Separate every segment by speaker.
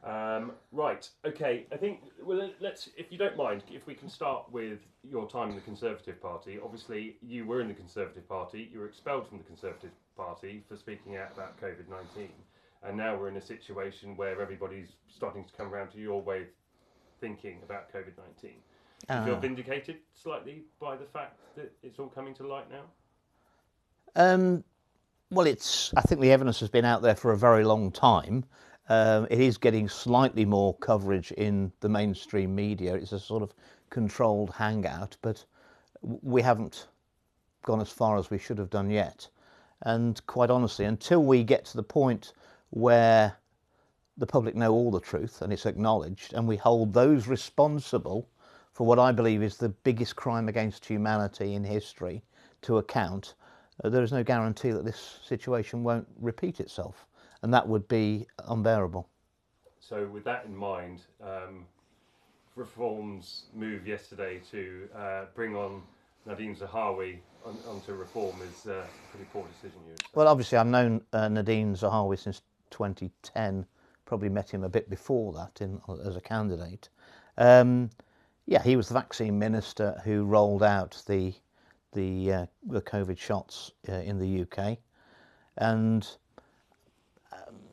Speaker 1: Right. Okay. I think. Well, let's. If you don't mind, if we can start with your time in the Conservative Party. Obviously, you were in the Conservative Party. You were expelled from the Conservative Party for speaking out about COVID-19, and now we're in a situation where everybody's starting to come around to your way of thinking about COVID-19. Do you feel
Speaker 2: Uh,
Speaker 1: vindicated slightly by the fact that it's all coming to light now?
Speaker 2: um, well, I think the evidence has been out there for a very long time. It is getting slightly more coverage in the mainstream media. It's a sort of controlled hangout, but we haven't gone as far as we should have done yet. And quite honestly, until we get to the point where the public know all the truth and it's acknowledged, and we hold those responsible for what I believe is the biggest crime against humanity in history to account, there is no guarantee that this situation won't repeat itself, and that would be unbearable.
Speaker 1: So, with that in mind, Reform's move yesterday to bring on Nadine Zahawi onto Reform is a pretty poor decision, you would say.
Speaker 2: Well, obviously, I've known Nadine Zahawi since 2010. Probably met him a bit before that as a candidate. Um, yeah, he was the vaccine minister who rolled out the COVID shots in the UK, and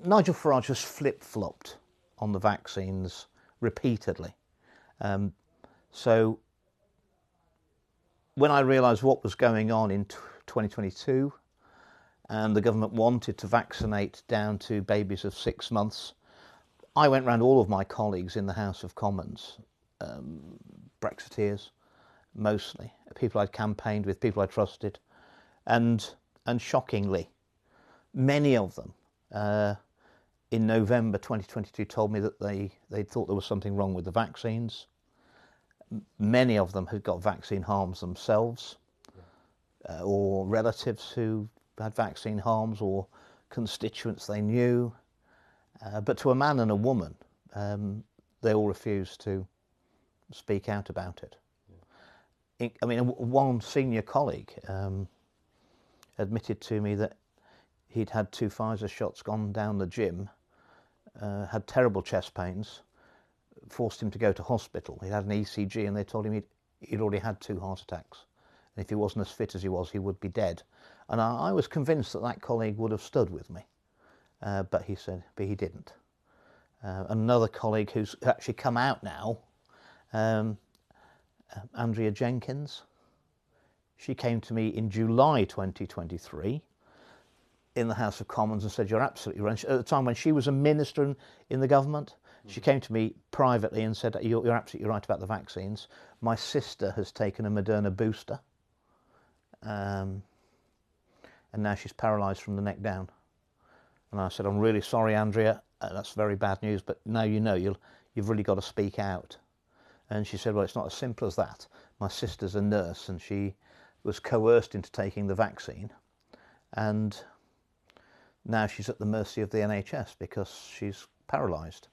Speaker 2: Nigel Farage has flip-flopped on the vaccines repeatedly. Um, so when I realised what was going on in 2022, and the government wanted to vaccinate down to babies of 6 months, I went round all of my colleagues in the House of Commons, Brexiteers mostly, people I'd campaigned with, people I trusted, and shockingly, many of them in November 2022 told me that they thought there was something wrong with the vaccines. Many of them had got vaccine harms themselves, or relatives who had vaccine harms, or constituents they knew. But to a man and a woman, they all refused to speak out about it. I mean, one senior colleague admitted to me that he'd had 2 Pfizer shots, gone down the gym, had terrible chest pains, forced him to go to hospital. He had an ECG and they told him he'd already had 2 heart attacks. And if he wasn't as fit as he was, he would be dead. And I was convinced that that colleague would have stood with me. But he didn't. Another colleague who's actually come out now, Andrea Jenkins, she came to me in July 2023 in the House of Commons and said, "You're absolutely right." At the time when she was a minister in the government, she came to me privately and said, "You're absolutely right about the vaccines. My sister has taken a Moderna booster, and now she's paralysed from the neck down." And I said, "I'm really sorry, Andrea. That's very bad news, but now you know you've really got to speak out." And she said, "Well, it's not as simple as that. My sister's a nurse and she was coerced into taking the vaccine, and now she's at the mercy of the NHS because she's paralysed."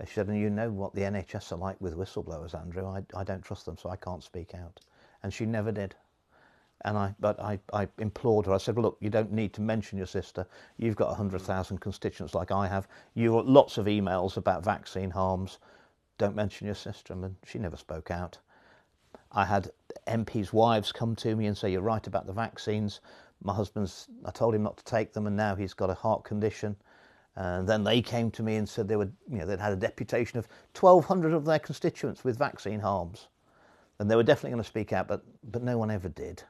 Speaker 2: She said, "And you know what the NHS are like with whistleblowers, Andrew. I don't trust them, so I can't speak out." And she never did. And I implored her. I said, "Well, look, you don't need to mention your sister. You've got 100,000 constituents like I have. You got lots of emails about vaccine harms. Don't mention your sister." And she never spoke out. I had MPs' wives come to me and say, "You're right about the vaccines. I told him not to take them, and now he's got a heart condition." And then they came to me and said they'd had a deputation of 1,200 of their constituents with vaccine harms, and they were definitely going to speak out, but no one ever did.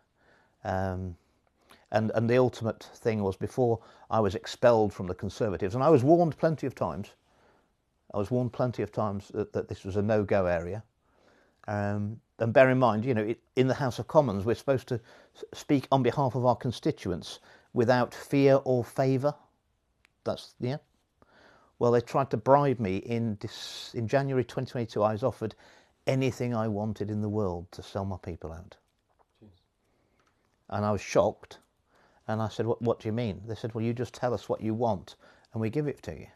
Speaker 2: And the ultimate thing was, before I was expelled from the Conservatives, and I was warned plenty of times. That this was a no-go area. And bear in mind, in the House of Commons, we're supposed to speak on behalf of our constituents without fear or favour. Well, they tried to bribe me in January 2022. I was offered anything I wanted in the world to sell my people out.
Speaker 1: Jeez.
Speaker 2: And I was shocked. And I said, what do you mean? They said, "Well, you just tell us what you want and we give it to you."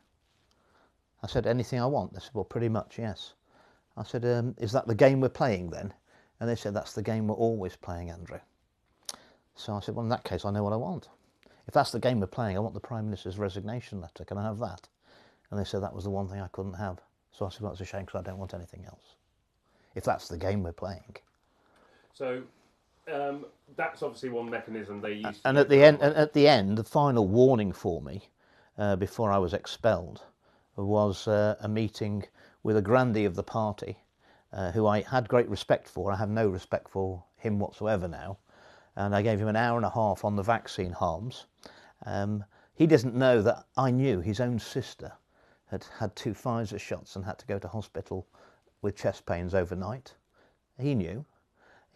Speaker 2: I said, "Anything I want?" They said, "Well, pretty much, yes." I said, "Is that the game we're playing then?" And they said, "That's the game we're always playing, Andrew." So I said, "Well, in that case, I know what I want. If that's the game we're playing, I want the Prime Minister's resignation letter. Can I have that?" And they said that was the one thing I couldn't have. So I said, well, that's a shame because I don't want anything else, if that's the game we're playing.
Speaker 1: So that's obviously one mechanism they used.
Speaker 2: And at the end, the final warning for me, before I was expelled, was a meeting with a grandee of the party, who I had great respect for. I have no respect for him whatsoever now. And I gave him an hour and a half on the vaccine harms. He doesn't know that I knew his own sister had had 2 Pfizer shots and had to go to hospital with chest pains overnight. He knew.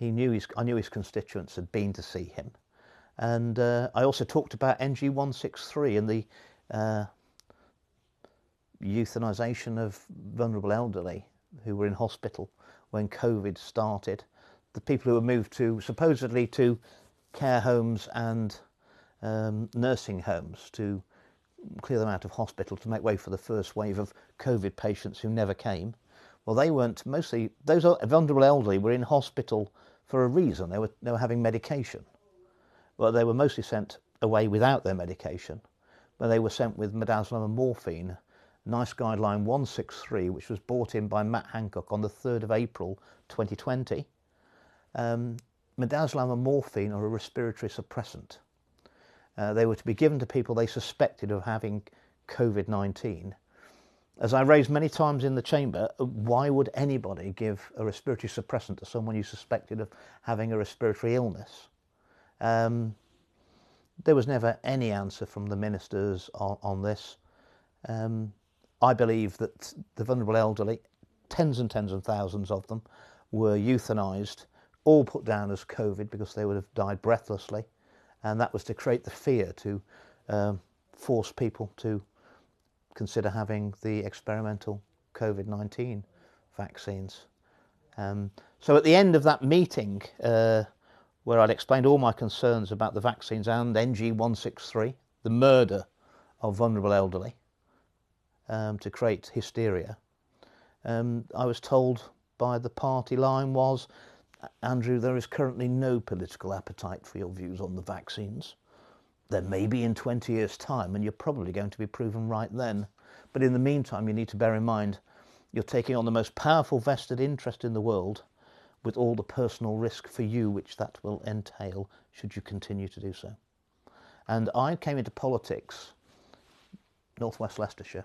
Speaker 2: I knew his constituents had been to see him. And I also talked about NG163 and the euthanisation of vulnerable elderly who were in hospital when COVID started. The people who were moved supposedly to care homes and nursing homes to clear them out of hospital to make way for the first wave of COVID patients who never came. Well, they weren't. Mostly those vulnerable elderly were in hospital for a reason. They were having medication. Well, they were mostly sent away without their medication, but they were sent with midazolam and morphine. NICE guideline 163, which was brought in by Matt Hancock on the 3rd of April 2020. Midazolam and morphine are a respiratory suppressant. They were to be given to people they suspected of having COVID-19. As I raised many times in the chamber, why would anybody give a respiratory suppressant to someone you suspected of having a respiratory illness? There was never any answer from the ministers on this. I believe that the vulnerable elderly, tens and tens of thousands of them, were euthanised, all put down as COVID because they would have died breathlessly. And that was to create the fear to force people to consider having the experimental COVID-19 vaccines. So at the end of that meeting, where I'd explained all my concerns about the vaccines and NG163, the murder of vulnerable elderly, to create hysteria, I was told by the party line was, Andrew, there is currently no political appetite for your views on the vaccines. There may be in 20 years' time, and you're probably going to be proven right then. But in the meantime, you need to bear in mind you're taking on the most powerful vested interest in the world with all the personal risk for you which that will entail should you continue to do so. And I came into politics, Northwest Leicestershire.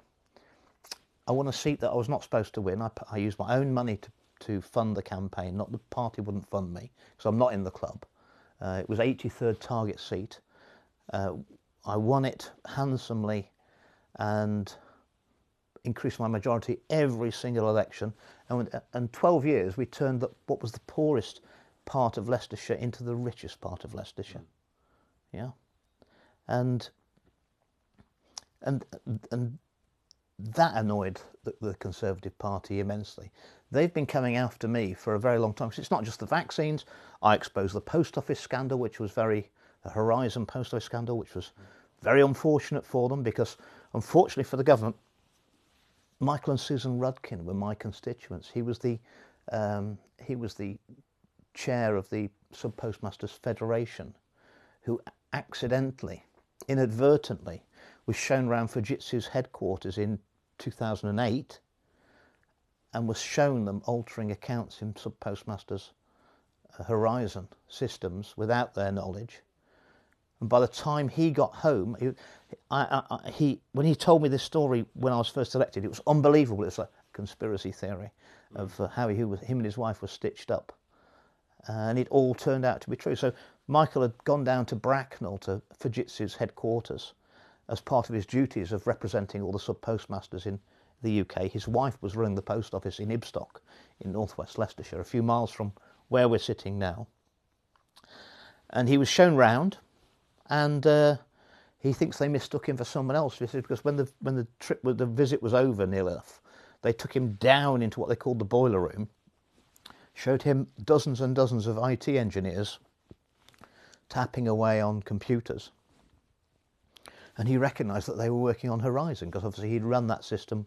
Speaker 2: I won a seat that I was not supposed to win. I used my own money to fund the campaign, not the party wouldn't fund me, because I'm not in the club. It was 83rd target seat. I won it handsomely and increased my majority every single election. And 12 years we turned what was the poorest part of Leicestershire into the richest part of Leicestershire. Yeah. And that annoyed the Conservative Party immensely. They've been coming after me for a very long time. So it's not just the vaccines. I exposed the post office scandal, which was the Horizon post office scandal, which was very unfortunate for them because, unfortunately for the government, Michael and Susan Rudkin were my constituents. He was the chair of the Sub Postmasters Federation, who accidentally, inadvertently, was shown around Fujitsu's headquarters in 2008 and was shown them altering accounts in Sub Postmasters Horizon systems without their knowledge. And by the time he got home, when he told me this story when I was first elected, it was unbelievable. It's like a conspiracy theory of how him and his wife were stitched up. And it all turned out to be true. So Michael had gone down to Bracknell, to Fujitsu's headquarters, as part of his duties of representing all the sub-postmasters in the UK. His wife was running the post office in Ibstock in northwest Leicestershire, a few miles from where we're sitting now. And he was shown round, and he thinks they mistook him for someone else. Because when the visit was over nearly enough, they took him down into what they called the boiler room, showed him dozens and dozens of IT engineers tapping away on computers. And he recognised that they were working on Horizon, because obviously he'd run that system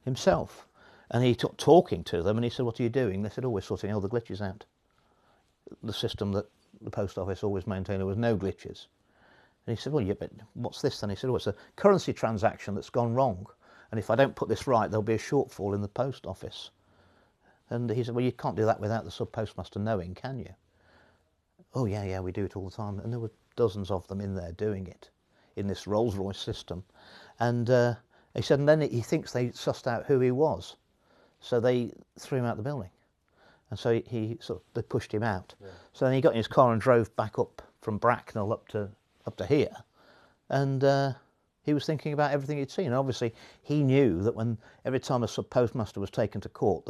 Speaker 2: himself. And he took talking to them, and he said, "What are you doing?" They said, "Oh, we're sorting all the glitches out." The system that the post office always maintained, there was no glitches. And he said, "Well, yeah, but what's this then?" He said, "Oh, it's a currency transaction that's gone wrong." and if I don't put this right, there'll be a shortfall in the post office. And he said, well, you can't do that without the sub-postmaster knowing, can you? Oh, yeah, we do it all the time. And there were dozens of them in there doing it, in this Rolls-Royce system. And he said, and then he thinks they sussed out who he was. So they threw him out the building. And so they pushed him out. Yeah. So then he got in his car and drove back up from Bracknell up to here. And he was thinking about everything he'd seen. And obviously, he knew that every time a sub-postmaster was taken to court,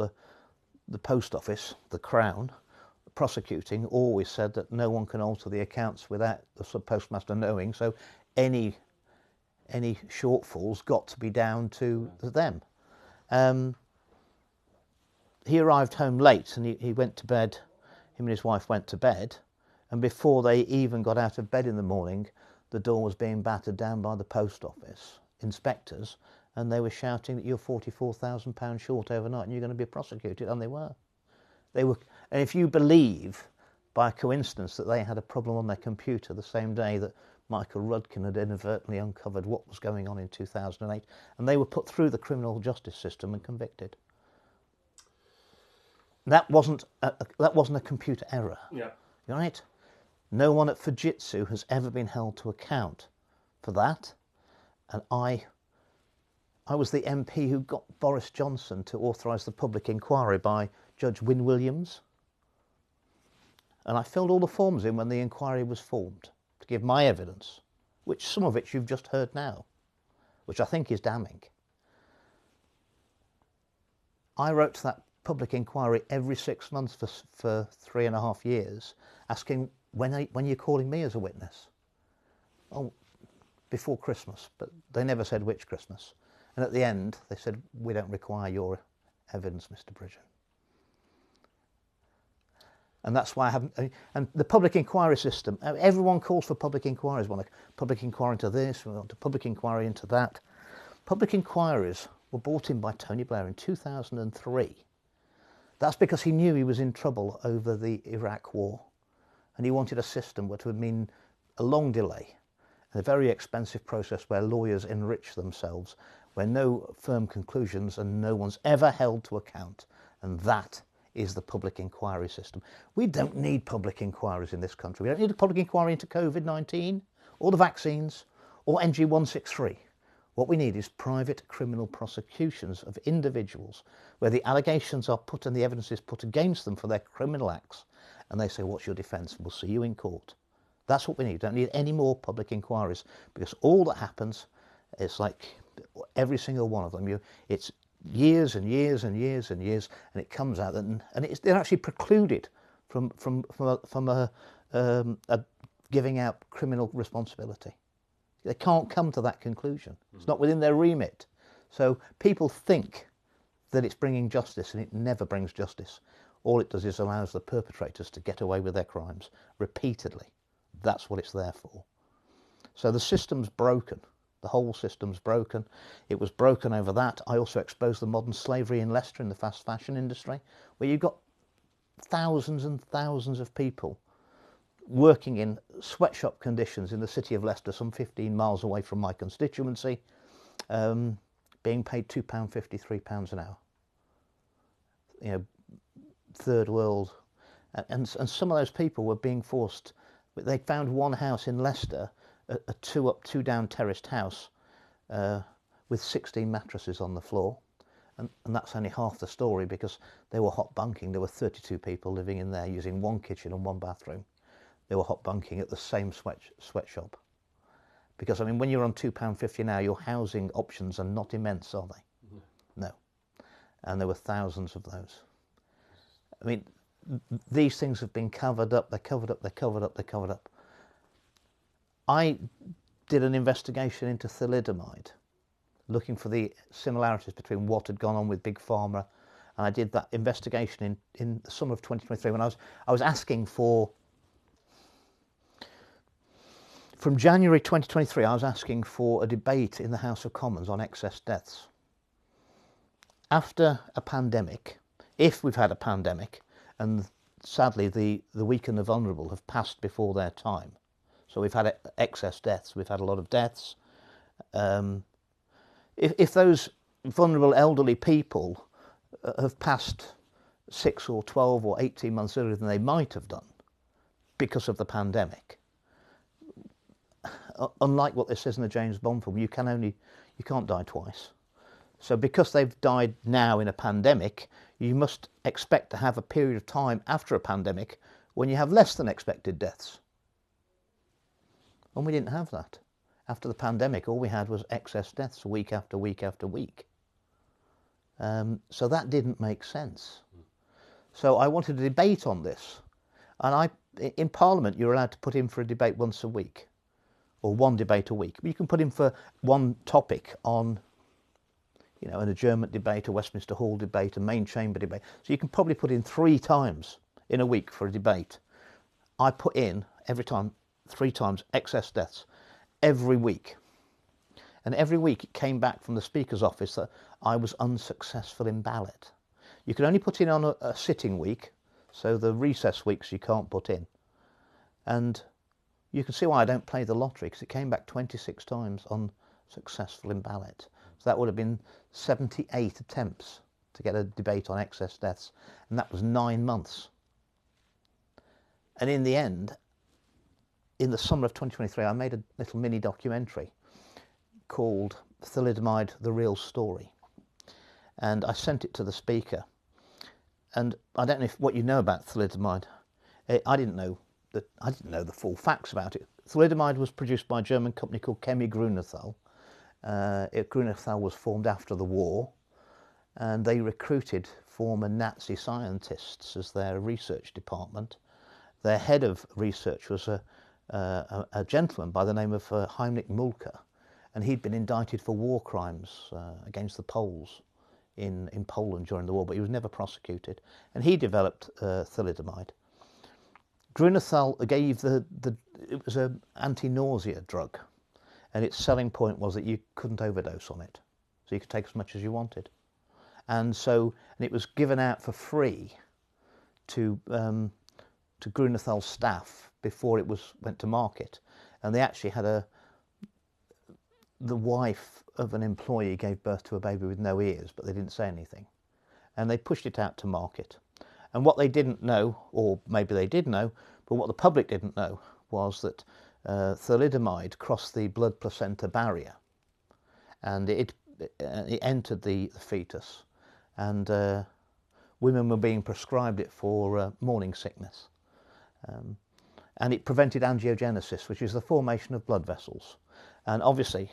Speaker 2: the post office, the Crown, prosecuting, always said that no one can alter the accounts without the sub-postmaster knowing. So any shortfalls got to be down to them. He arrived home late, and he went to bed. Him and his wife went to bed, and before they even got out of bed in the morning, the door was being battered down by the post office inspectors, and they were shouting that you're £44,000 short overnight and you're going to be prosecuted, and they were. And if you believe, by coincidence, that they had a problem on their computer the same day that Michael Rudkin had inadvertently uncovered what was going on in 2008, and they were put through the criminal justice system and convicted. That wasn't a computer error.
Speaker 1: Yeah.
Speaker 2: Right? No one at Fujitsu has ever been held to account for that, and I was the MP who got Boris Johnson to authorise the public inquiry by Judge Wynne Williams. And I filled all the forms in when the inquiry was formed to give my evidence, which some of it you've just heard now, which I think is damning. I wrote to that public inquiry every 6 months for 3.5 years, asking, when are you calling me as a witness? Oh, before Christmas, but they never said which Christmas. And at the end, they said, we don't require your evidence, Mr. Bridgen. And that's why I haven't. And the public inquiry system, everyone calls for public inquiries. We want a public inquiry into this, we want a public inquiry into that. Public inquiries were brought in by Tony Blair in 2003. That's because he knew he was in trouble over the Iraq war. And he wanted a system which would mean a long delay and a very expensive process where lawyers enrich themselves, where no firm conclusions and no one's ever held to account. And that is the public inquiry system. We don't need public inquiries in this country. We don't need a public inquiry into COVID-19 or the vaccines or NG163. What we need is private criminal prosecutions of individuals where the allegations are put and the evidence is put against them for their criminal acts. And they say, what's your defence? We'll see you in court. That's what we need. We don't need any more public inquiries, because all that happens is, like every single one of them, it's years and years and years and years, and it comes out that, and they're actually precluded from giving out criminal responsibility. They can't come to that conclusion. It's not within their remit. So people think that it's bringing justice, and it never brings justice. All it does is allows the perpetrators to get away with their crimes repeatedly. That's what it's there for. So the system's broken. The whole system's broken. It was broken over that. I also exposed the modern slavery in Leicester in the fast fashion industry, where you've got thousands and thousands of people working in sweatshop conditions in the city of Leicester, some 15 miles away from my constituency, being paid £2.50, £3 an hour. You know, third world. And some of those people were being forced. They found one house in Leicester, a two-up, two-down terraced house with 16 mattresses on the floor. And that's only half the story, because they were hot bunking. There were 32 people living in there using one kitchen and one bathroom. They were hot bunking at the same sweatshop. Because, I mean, when you're on £2.50 an hour, your housing options are not immense, are they? No. And there were thousands of those. I mean, these things have been covered up, they're covered up, they're covered up, they're covered up. I did an investigation into thalidomide, looking for the similarities between what had gone on with Big Pharma, and I did that investigation in the summer of 2023 when I was asking for, from January 2023, I was asking for a debate in the House of Commons on excess deaths. After a pandemic, if we've had a pandemic, and sadly the weak and the vulnerable have passed before their time, so we've had excess deaths, we've had a lot of deaths. If those vulnerable elderly people have passed 6 or 12 or 18 months earlier than they might have done because of the pandemic. Unlike what this is in a James Bond film, you can't die twice. So because they've died now in a pandemic, you must expect to have a period of time after a pandemic when you have less than expected deaths. And we didn't have that. After the pandemic, all we had was excess deaths week after week after week. So that didn't make sense. So I wanted a debate on this. And in Parliament, you're allowed to put in for a debate once a week, or one debate a week. You can put in for one topic on, an adjournment debate, a Westminster Hall debate, a main chamber debate. So you can probably put in 3 times in a week for a debate. I put in every time 3 times excess deaths every week. And every week it came back from the Speaker's office that I was unsuccessful in ballot. You can only put in on a sitting week, so the recess weeks you can't put in. And you can see why I don't play the lottery, because it came back 26 times unsuccessful in ballot. So that would have been 78 attempts to get a debate on excess deaths, and that was 9 months. And in the end, in the summer of 2023, I made a little mini documentary called Thalidomide, The Real Story. And I sent it to the Speaker. And I don't know what you know about thalidomide. I didn't know the full facts about it. Thalidomide was produced by a German company called Chemie Grünenthal. Grünenthal was formed after the war, and they recruited former Nazi scientists as their research department. Their head of research was a gentleman by the name of Heinrich Mulker, and he'd been indicted for war crimes against the Poles in Poland during the war, but he was never prosecuted. And he developed thalidomide. Grünenthal gave it was an anti-nausea drug, and its selling point was that you couldn't overdose on it, so you could take as much as you wanted. And it was given out for free to Grünenthal's staff before it went to market. And they actually had the wife of an employee gave birth to a baby with no ears, but they didn't say anything. And they pushed it out to market. And what they didn't know, or maybe they did know, but what the public didn't know was that thalidomide crossed the blood placenta barrier, and it entered the fetus, and women were being prescribed it for morning sickness. And it prevented angiogenesis, which is the formation of blood vessels. And obviously,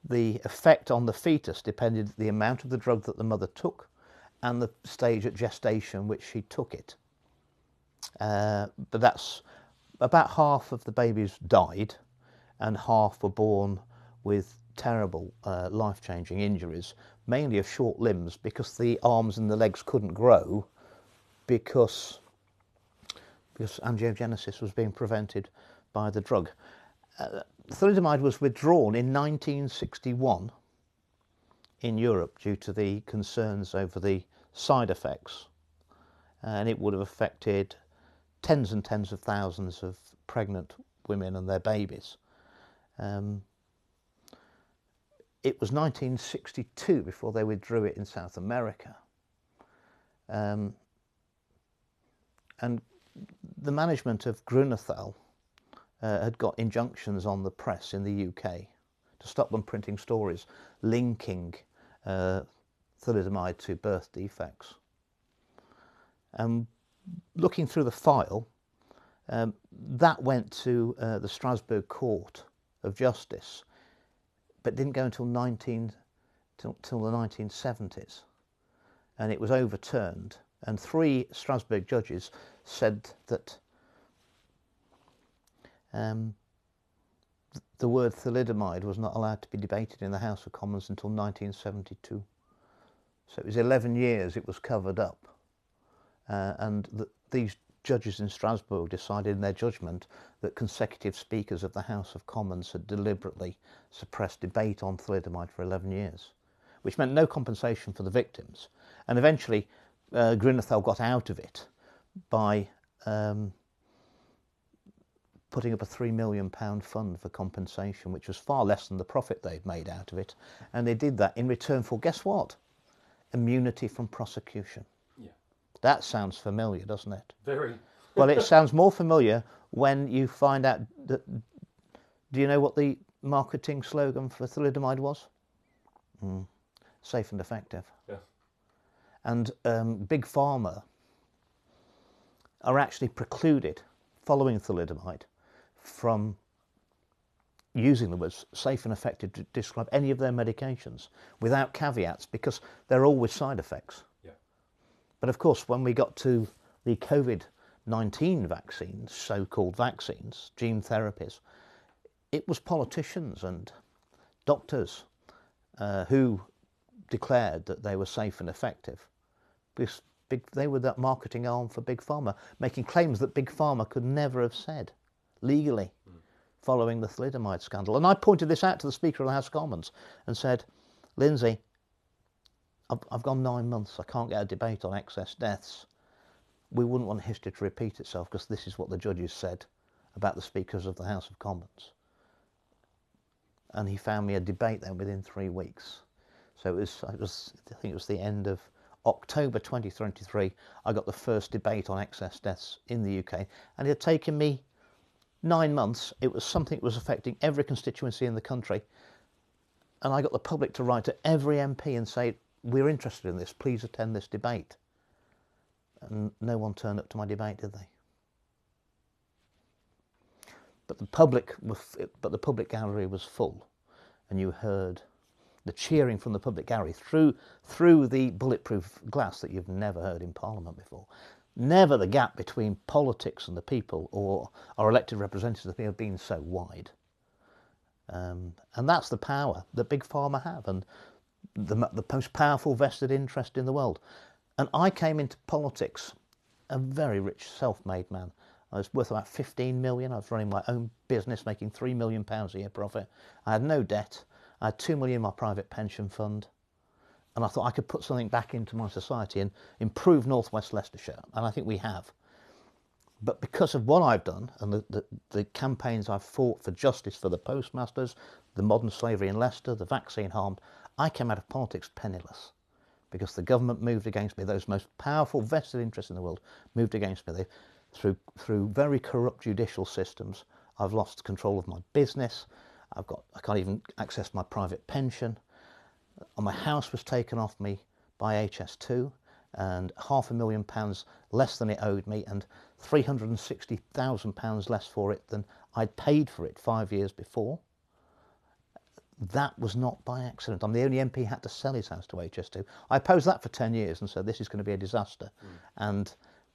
Speaker 2: the effect on the fetus depended on the amount of the drug that the mother took and the stage at gestation which she took it. But that's about half of the babies died, and half were born with terrible life-changing injuries, mainly of short limbs, because the arms and the legs couldn't grow because angiogenesis was being prevented by the drug. Thalidomide was withdrawn in 1961 in Europe due to the concerns over the side effects, and it would have affected tens and tens of thousands of pregnant women and their babies. It was 1962 before they withdrew it in South America. And the management of Grünenthal had got injunctions on the press in the UK to stop them printing stories linking thalidomide to birth defects. Looking through the file, that went to the Strasbourg Court of Justice, but didn't go until till the 1970s, and it was overturned. And 3 Strasbourg judges said that the word thalidomide was not allowed to be debated in the House of Commons until 1972. So it was 11 years it was covered up. And these judges in Strasbourg decided in their judgment that consecutive speakers of the House of Commons had deliberately suppressed debate on thalidomide for 11 years, which meant no compensation for the victims. And eventually Grünenthal got out of it by putting up a £3 million fund for compensation, which was far less than the profit they'd made out of it. And they did that in return for, guess what? Immunity from prosecution.
Speaker 1: Yeah.
Speaker 2: That sounds familiar, doesn't it?
Speaker 1: Very.
Speaker 2: Well, it sounds more familiar when you find out that. Do you know what the marketing slogan for thalidomide was? Safe and effective.
Speaker 1: Yeah.
Speaker 2: And Big Pharma are actually precluded, following thalidomide, from using the words safe and effective to describe any of their medications without caveats, because there are always side effects.
Speaker 1: Yeah.
Speaker 2: But of course, when we got to the COVID-19 vaccines, so-called vaccines, gene therapies, it was politicians and doctors who declared that they were safe and effective. Because they were that marketing arm for Big Pharma, making claims that Big Pharma could never have said legally following the thalidomide scandal. And I pointed this out to the Speaker of the House of Commons and said, Lindsay, I've gone 9 months, I can't get a debate on excess deaths. We wouldn't want history to repeat itself, because this is what the judges said about the Speakers of the House of Commons. And he found me a debate then within 3 weeks. So I think it was the end of October 2023, I got the first debate on excess deaths in the UK, and it had taken me 9 months. It was something that was affecting every constituency in the country, and I got the public to write to every MP and say, we're interested in this, please attend this debate. And no one turned up to my debate, did they? But the public gallery was full, and you heard the cheering from the public gallery through the bulletproof glass that you've never heard in Parliament before. Never the gap between politics and the people, or our elected representatives of the people, being so wide. And that's the power that Big Pharma have, and the most powerful vested interest in the world. And I came into politics a very rich, self-made man. I was worth about 15 million. I was running my own business, making £3 million a year profit. I had no debt. I had 2 million in my private pension fund. And I thought I could put something back into my society and improve North West Leicestershire. And I think we have. But because of what I've done and the campaigns I've fought for justice for the postmasters, the modern slavery in Leicester, the vaccine harmed, I came out of politics penniless. Because the government moved against me. Those most powerful vested interests in the world moved against me. Through very corrupt judicial systems, I've lost control of my business. I can't even access my private pension. My house was taken off me by HS2, and £500,000 less than it owed me, and £360,000 less for it than I'd paid for it 5 years before. That was not by accident. I'm the only MP who had to sell his house to HS2. I opposed that for 10 years and said this is going to be a disaster, and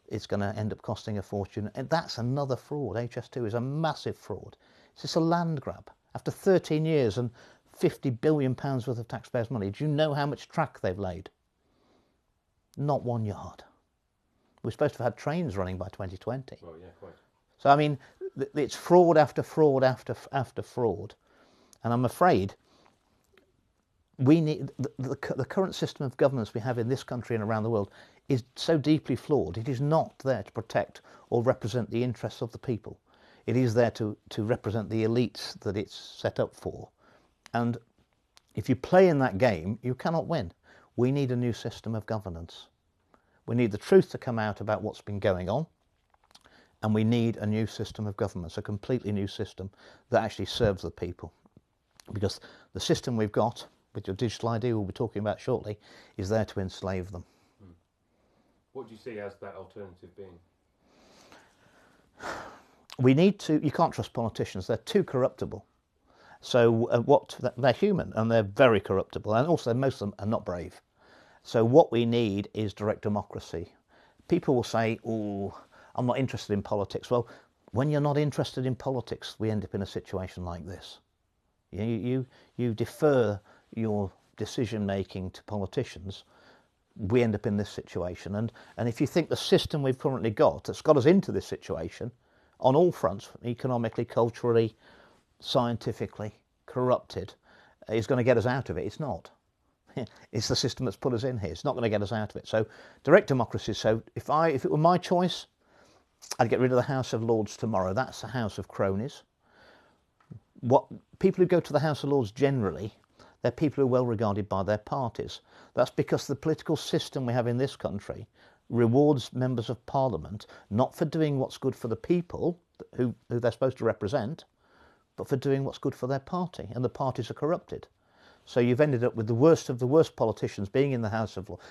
Speaker 2: it's going to end up costing a fortune. And that's another fraud. HS2 is a massive fraud. It's just a land grab. After 13 years and £50 billion worth of taxpayers' money, do you know how much track they've laid? Not 1 yard. We're supposed to have had trains running by 2020.
Speaker 1: Well, yeah, quite.
Speaker 2: So, I mean, it's fraud after fraud after fraud. And I'm afraid we need the current system of governance we have in this country and around the world is so deeply flawed. It is not there to protect or represent the interests of the people. It is there to represent the elites that it's set up for. And if you play in that game, you cannot win. We need a new system of governance. We need the truth to come out about what's been going on. And we need a new system of governance, a completely new system that actually serves the people. Because the system we've got, with your digital ID we'll be talking about shortly, is there to enslave them.
Speaker 1: What do you see as that alternative being?
Speaker 2: You can't trust politicians, they're too corruptible. So they're human and they're very corruptible, and also most of them are not brave. So what we need is direct democracy. People will say, oh, I'm not interested in politics. Well, when you're not interested in politics, we end up in a situation like this. You defer your decision making to politicians, we end up in this situation. And if you think the system we've currently got that's got us into this situation on all fronts, economically, culturally, scientifically, corrupted, is going to get us out of it, it's not. It's the system that's put us in here. It's not going to get us out of it. So direct democracy. So if it were my choice, I'd get rid of the House of Lords tomorrow. That's a house of cronies. What people who go to the House of Lords generally, they're people who are well regarded by their parties. That's because the political system we have in this country rewards members of Parliament not for doing what's good for the people who they're supposed to represent, but for doing what's good for their party, and the parties are corrupted. So you've ended up with the worst of the worst politicians being in the House of Lords.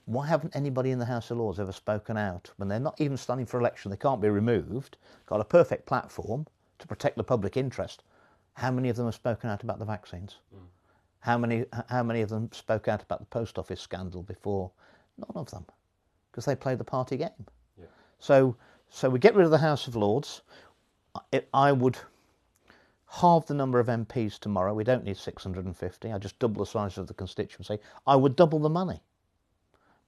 Speaker 2: Why haven't anybody in the House of Lords ever spoken out when they're not even standing for election? They can't be removed, got a perfect platform to protect the public interest. How many of them have spoken out about the vaccines? How many of them spoke out about the post office scandal before? None of them, because they played the party game.
Speaker 1: Yeah.
Speaker 2: So we get rid of the House of Lords. I would halve the number of MPs tomorrow. We don't need 650. I just double the size of the constituency. I would double the money,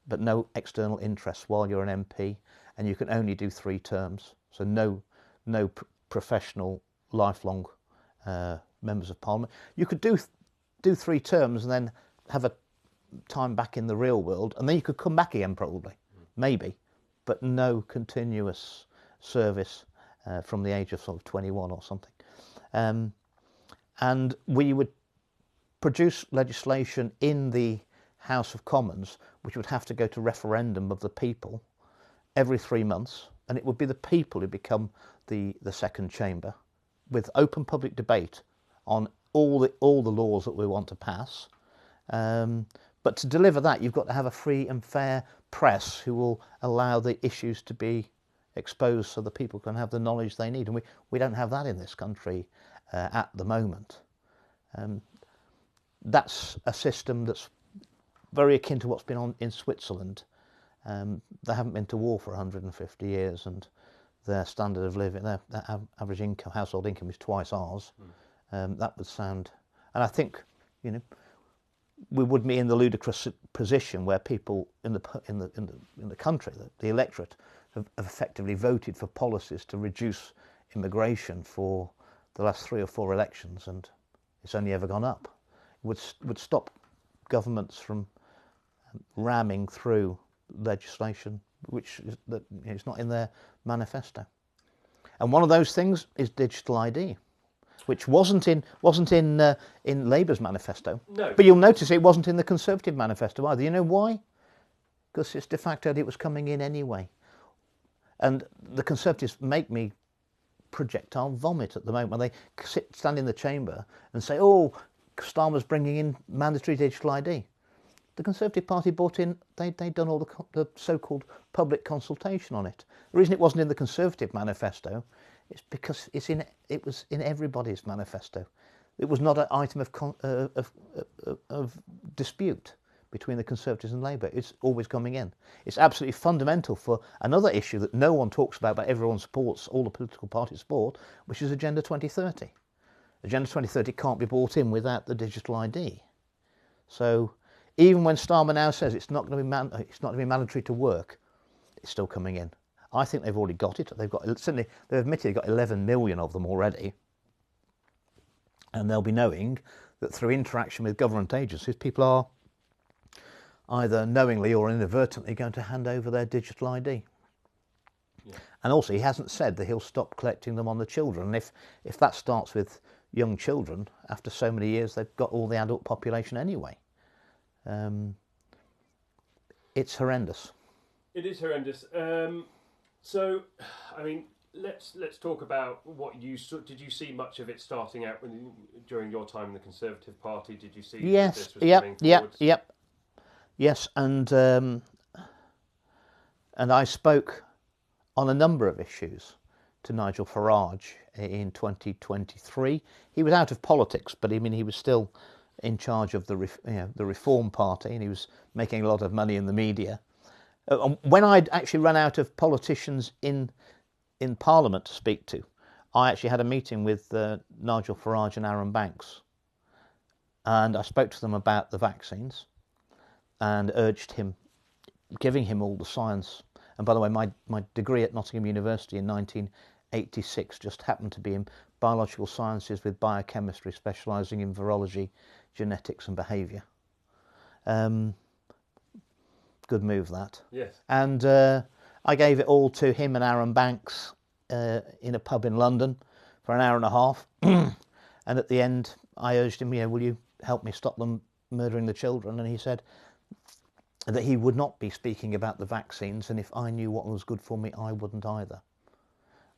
Speaker 2: but no external interests while you're an MP, and you can only do 3 terms. So no professional lifelong members of Parliament. You could do 3 terms and then have a time back in the real world, and then you could come back again probably, maybe, but no continuous service from the age of sort of 21 or something. And we would produce legislation in the House of Commons which would have to go to referendum of the people every 3 months, and it would be the people who become the second chamber, with open public debate on all the laws that we want to pass. But to deliver that, you've got to have a free and fair press who will allow the issues to be exposed so the people can have the knowledge they need. And we don't have that in this country at the moment. That's a system that's very akin to what's been on in Switzerland. They haven't been to war for 150 years, and their standard of living, their average income, household income, is twice ours. That would sound, and I think, we would be in the ludicrous position where people in the country, the electorate, have effectively voted for policies to reduce immigration for the last 3 or 4 elections, and it's only ever gone up. It would stop governments from ramming through legislation which is not in their manifesto. And one of those things is digital ID, which wasn't in Labour's manifesto.
Speaker 1: No.
Speaker 2: But you'll notice it wasn't in the Conservative manifesto either. You know why? Because it's de facto it was coming in anyway. And the Conservatives make me projectile vomit at the moment when they stand in the chamber and say, oh, Starmer's bringing in mandatory digital ID. The Conservative Party bought in, they'd done all the so-called public consultation on it. The reason it wasn't in the Conservative manifesto is because it was in everybody's manifesto. It was not an item of dispute between the Conservatives and Labour. It's always coming in. It's absolutely fundamental for another issue that no one talks about, but everyone supports, all the political parties support, which is Agenda 2030. Agenda 2030 can't be brought in without the digital ID. So even when Starmer now says it's not going to be mandatory to work, it's still coming in. I think they've already got it. They've admitted they've got 11 million of them already, and they'll be knowing that through interaction with government agencies, people are either knowingly or inadvertently going to hand over their digital ID. Yeah. And also, he hasn't said that he'll stop collecting them on the children. And if that starts with young children, after so many years, they've got all the adult population anyway. It's horrendous.
Speaker 1: It is horrendous. So, I mean, let's talk about what did you see much of it starting out during your time in the Conservative Party? Did you see this was coming forwards?
Speaker 2: Yes, and I spoke on a number of issues to Nigel Farage in 2023. He was out of politics, but I mean he was still in charge of the Reform Party, and he was making a lot of money in the media. When I'd actually run out of politicians in Parliament to speak to, I actually had a meeting with Nigel Farage and Aaron Banks, and I spoke to them about the vaccines and urged him, giving him all the science. And by the way, my degree at Nottingham University in 1986 just happened to be in biological sciences with biochemistry, specialising in virology, genetics and behaviour. Good move, that.
Speaker 1: Yes.
Speaker 2: And I gave it all to him and Aaron Banks in a pub in London for an hour and a half. And at the end, I urged him, will you help me stop them murdering the children? And he said that he would not be speaking about the vaccines, and if I knew what was good for me, I wouldn't either.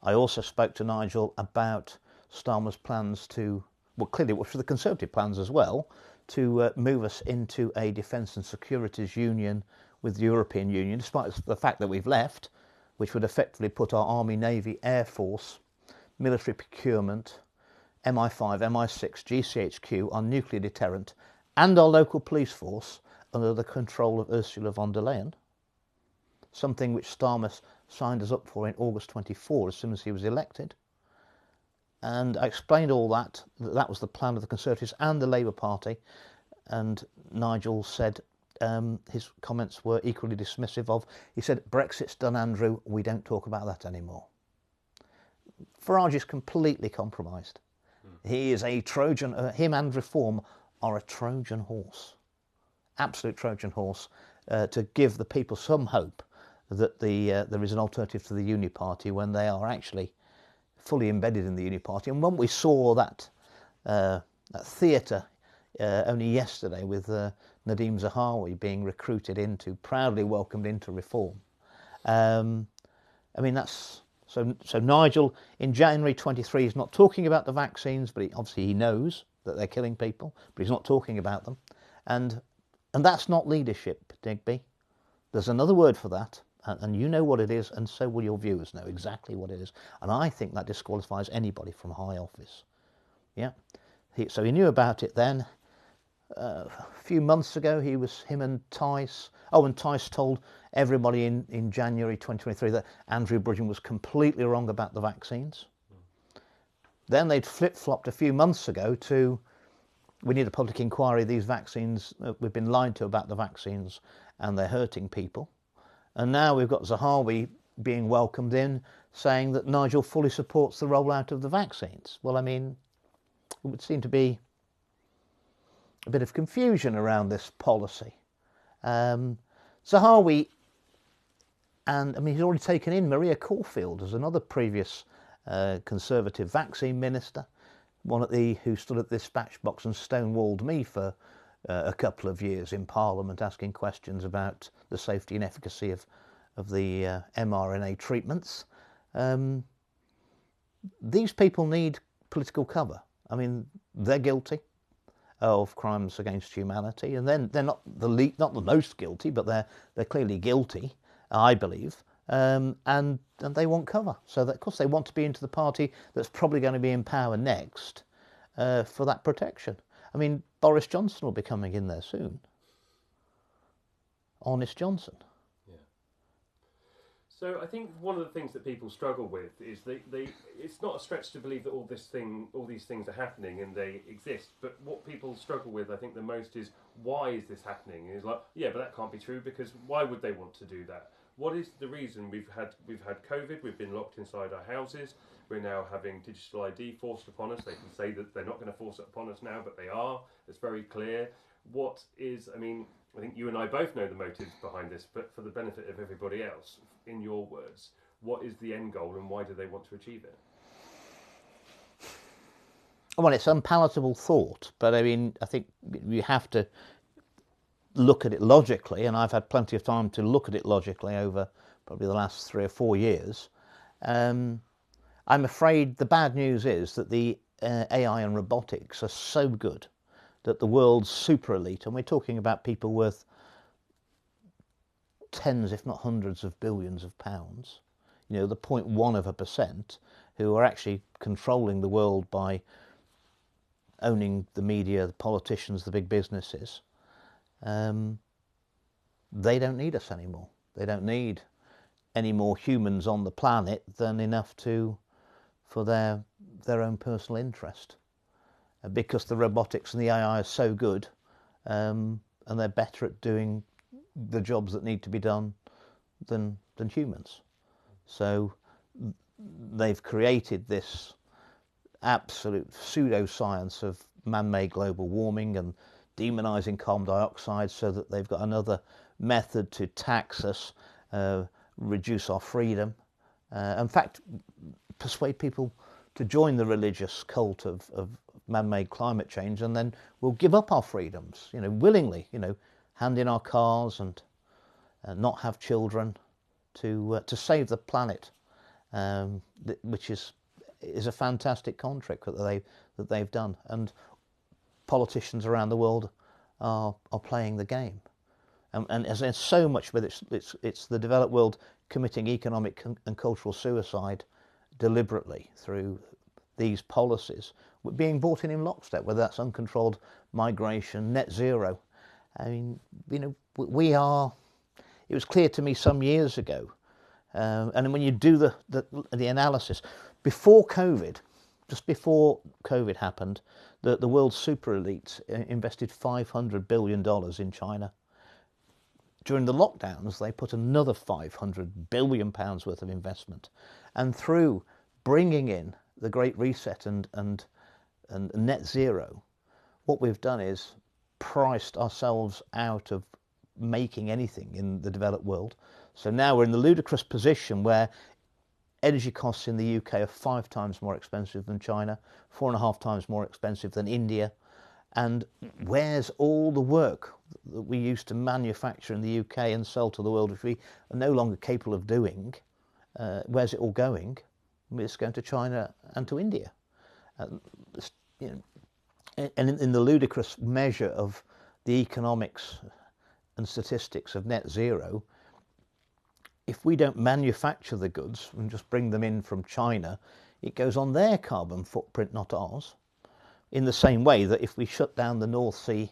Speaker 2: I also spoke to Nigel about Starmer's plans to, well, clearly it was for the Conservative plans as well, to move us into a defence and securities union with the European Union, despite the fact that we've left, which would effectively put our Army, Navy, Air Force, military procurement, MI5, MI6, GCHQ, our nuclear deterrent, and our local police force under the control of Ursula von der Leyen, something which Starmer signed us up for in August 24 as soon as he was elected. And I explained all that was the plan of the Conservatives and the Labour Party, and Nigel said his comments were equally dismissive of, he said, Brexit's done, Andrew, we don't talk about that anymore. Farage is completely compromised. He is a Trojan, him and Reform are a Trojan horse, absolute Trojan horse, to give the people some hope that there is an alternative to the Uni Party when they are actually fully embedded in the Uni Party. And when we saw that theatre only yesterday with Nadeem Zahawi being recruited into, proudly welcomed into Reform, I mean, that's... So Nigel, in January 23, is not talking about the vaccines, but obviously he knows that they're killing people, but he's not talking about them. And that's not leadership, Digby. There's another word for that, and you know what it is, and so will your viewers know exactly what it is. And I think that disqualifies anybody from high office. Yeah. So he knew about it then. A few months ago, him and Tice. Oh, and Tice told everybody in January 2023 that Andrew Bridgen was completely wrong about the vaccines. Then they'd flip-flopped a few months ago to, we need a public inquiry, these vaccines, we've been lied to about the vaccines and they're hurting people. And now we've got Zahawi being welcomed in, saying that Nigel fully supports the rollout of the vaccines. Well, I mean, it would seem to be a bit of confusion around this policy. Zahawi, and I mean, he's already taken in Maria Caulfield as another previous Conservative vaccine minister, one who stood at the dispatch box and stonewalled me for a couple of years in Parliament, asking questions about the safety and efficacy of the mRNA treatments. These people need political cover. I mean, they're guilty of crimes against humanity, and then they're not not the most guilty, but they're clearly guilty, I believe, and they want cover. So that, of course, they want to be into the party that's probably going to be in power next for that protection. I mean, Boris Johnson will be coming in there soon. Honest Johnson.
Speaker 1: So I think one of the things that people struggle with is it's not a stretch to believe that all these things are happening and they exist. But what people struggle with, I think, the most is, why is this happening? And it's like, yeah, but that can't be true, because why would they want to do that? What is the reason? We've had COVID. We've been locked inside our houses. We're now having digital ID forced upon us. They can say that they're not going to force it upon us now, but they are. It's very clear. What is? I mean, I think you and I both know the motives behind this, but for the benefit of everybody else, in your words, what is the end goal and why do they want to achieve it?
Speaker 2: Well, it's unpalatable thought, but I mean, I think you have to look at it logically, and I've had plenty of time to look at it logically over probably the last 3 or 4 years. I'm afraid the bad news is that the AI and robotics are so good that the world's super elite, and we're talking about people worth tens, if not hundreds of billions of pounds, the 0.1%, who are actually controlling the world by owning the media, the politicians, the big businesses, they don't need us anymore. They don't need any more humans on the planet than enough for their own personal interest. Because the robotics and the AI are so good, and they're better at doing the jobs that need to be done than humans. So they've created this absolute pseudoscience of man-made global warming and demonising carbon dioxide, so that they've got another method to tax us, reduce our freedom. In fact, persuade people to join the religious cult of man-made climate change, and then we'll give up our freedoms, willingly, hand in our cars and not have children to save the planet, which is a fantastic contract that they've done, and politicians around the world are playing the game, and as there's so much with it's the developed world committing economic and cultural suicide deliberately through these policies, being brought in lockstep, whether that's uncontrolled migration, net zero. I mean, we are. It was clear to me some years ago, and when you do the analysis before COVID, just before COVID happened, the world's super elites invested $500 billion in China. During the lockdowns, they put another £500 billion worth of investment, and through bringing in the Great Reset and net zero, what we've done is priced ourselves out of making anything in the developed world. So now we're in the ludicrous position where energy costs in the UK are 5 times more expensive than China, 4.5 times more expensive than India. And where's all the work that we used to manufacture in the UK and sell to the world, which we are no longer capable of doing? Where's it all going? It's going to China and to India. And in the ludicrous measure of the economics and statistics of net zero, if we don't manufacture the goods and just bring them in from China, it goes on their carbon footprint, not ours. In the same way that if we shut down the North Sea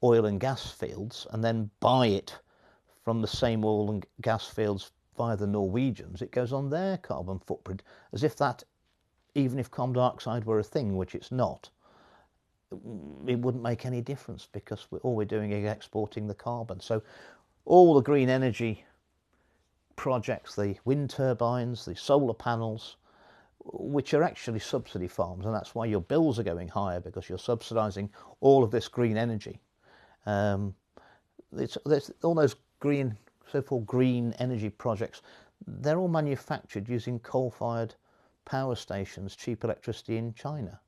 Speaker 2: oil and gas fields and then buy it from the same oil and gas fields via the Norwegians, it goes on their carbon footprint, as if that, even if carbon dioxide were a thing, which it's not, it wouldn't make any difference, because all we're doing is exporting the carbon. So all the green energy projects, the wind turbines, the solar panels, which are actually subsidy farms, and that's why your bills are going higher, because you're subsidising all of this green energy. There's all those so-called green energy projects, they're all manufactured using coal-fired power stations, cheap electricity in China.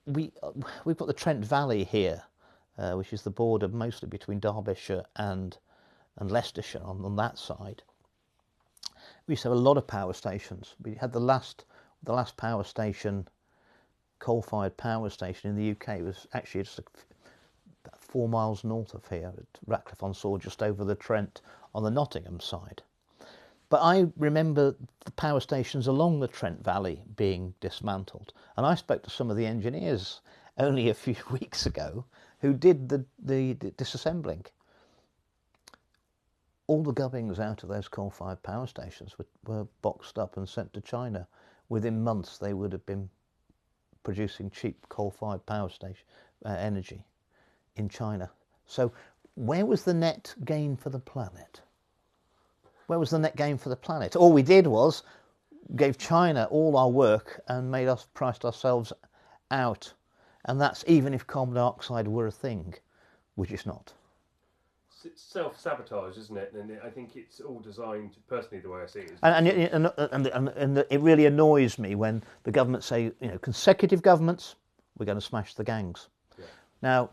Speaker 2: We've got the Trent Valley here, which is the border mostly between Derbyshire and Leicestershire on that side. We used to have a lot of power stations. We had the last power station, coal-fired power station in the UK, was actually just about 4 miles north of here at Ratcliffe-on-Soar, just over the Trent on the Nottingham side. But I remember the power stations along the Trent Valley being dismantled, and I spoke to some of the engineers only a few weeks ago who did the disassembling. All the gubbings out of those coal-fired power stations were boxed up and sent to China. Within months, they would have been producing cheap coal-fired power station energy in China. So where was the net gain for the planet? Where was the net gain for the planet? All we did was gave China all our work and priced ourselves out. And that's even if carbon dioxide were a thing, which it's not.
Speaker 1: It's self-sabotage, isn't it? And I think it's all designed, personally, the way I see it.
Speaker 2: And it really annoys me when the government say, consecutive governments, we're going to smash the gangs. Yeah. Now,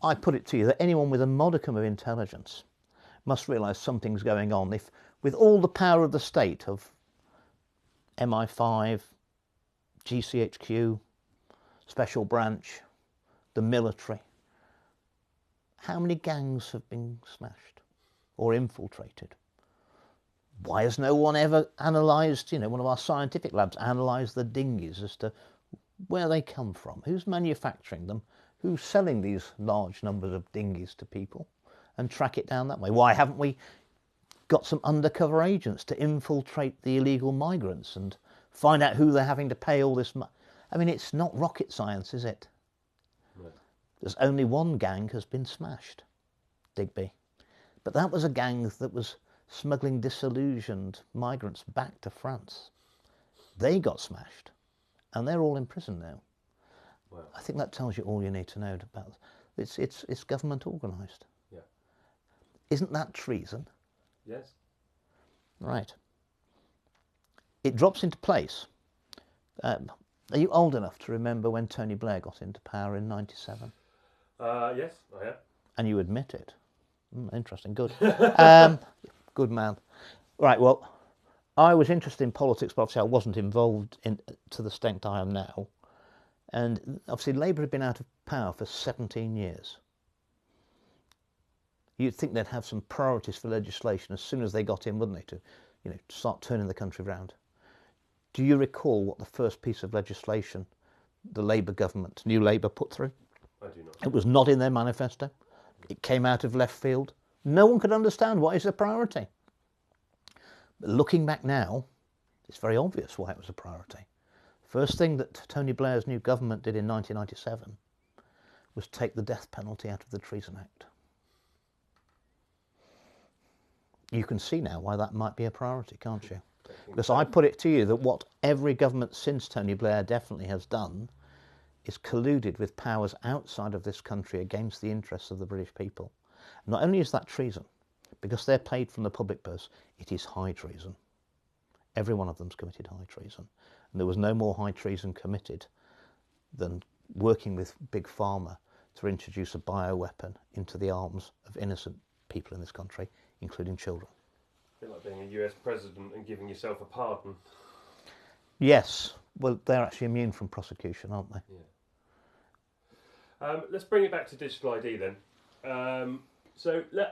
Speaker 2: I put it to you that anyone with a modicum of intelligence must realise something's going on. If, with all the power of the state, of MI5, GCHQ, Special Branch, the military, how many gangs have been smashed or infiltrated? Why has no one ever analysed, one of our scientific labs analysed the dinghies as to where they come from, who's manufacturing them, who's selling these large numbers of dinghies to people, and track it down that way? Why haven't we got some undercover agents to infiltrate the illegal migrants and find out who they're having to pay all this money? I mean, it's not rocket science, is it? Right. There's only one gang has been smashed, Digby. But that was a gang that was smuggling disillusioned migrants back to France. They got smashed, and they're all in prison now. Wow. I think that tells you all you need to know about it. It's government organised. Yeah. Isn't that treason?
Speaker 1: Yes.
Speaker 2: Right. It drops into place. Are you old enough to remember when Tony Blair got into power in 97?
Speaker 1: Yes, I am.
Speaker 2: And you admit it. Interesting, good. Good man. Right, well, I was interested in politics, but obviously I wasn't involved in to the extent I am now. And obviously Labour had been out of power for 17 years. You'd think they'd have some priorities for legislation as soon as they got in, wouldn't they, to start turning the country round. Do you recall what the first piece of legislation the Labour government, New Labour, put through?
Speaker 1: I do not.
Speaker 2: It was not in their manifesto. It came out of left field. No one could understand what is a priority. But looking back now, it's very obvious why it was a priority. First thing that Tony Blair's new government did in 1997 was take the death penalty out of the Treason Act. You can see now why that might be a priority, can't you? Because I put it to you that what every government since Tony Blair definitely has done is colluded with powers outside of this country against the interests of the British people. Not only is that treason, because they're paid from the public purse, it is high treason. Every one of them's committed high treason. And there was no more high treason committed than working with Big Pharma to introduce a bioweapon into the arms of innocent people in this country, including children.
Speaker 1: A bit like being a US president and giving yourself a pardon.
Speaker 2: Yes, well, they're actually immune from prosecution, aren't they?
Speaker 1: Yeah. Let's bring it back to digital ID then. I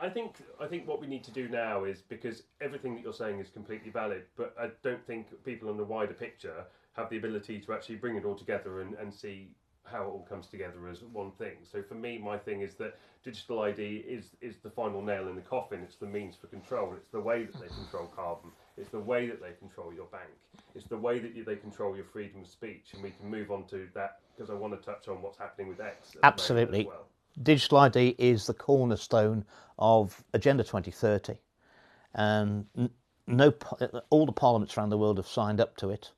Speaker 1: think what we need to do now is, because everything that you're saying is completely valid, but I don't think people in the wider picture have the ability to actually bring it all together and see how it all comes together as one thing. So for me, my thing is that digital ID is the final nail in the coffin. It's the means for control. It's the way that they control carbon. It's the way that they control your bank. It's the way that they control your freedom of speech. And we can move on to that, because I want to touch on what's happening with X.
Speaker 2: Absolutely.
Speaker 1: As well.
Speaker 2: Digital ID is the cornerstone of Agenda 2030. And all the parliaments around the world have signed up to it.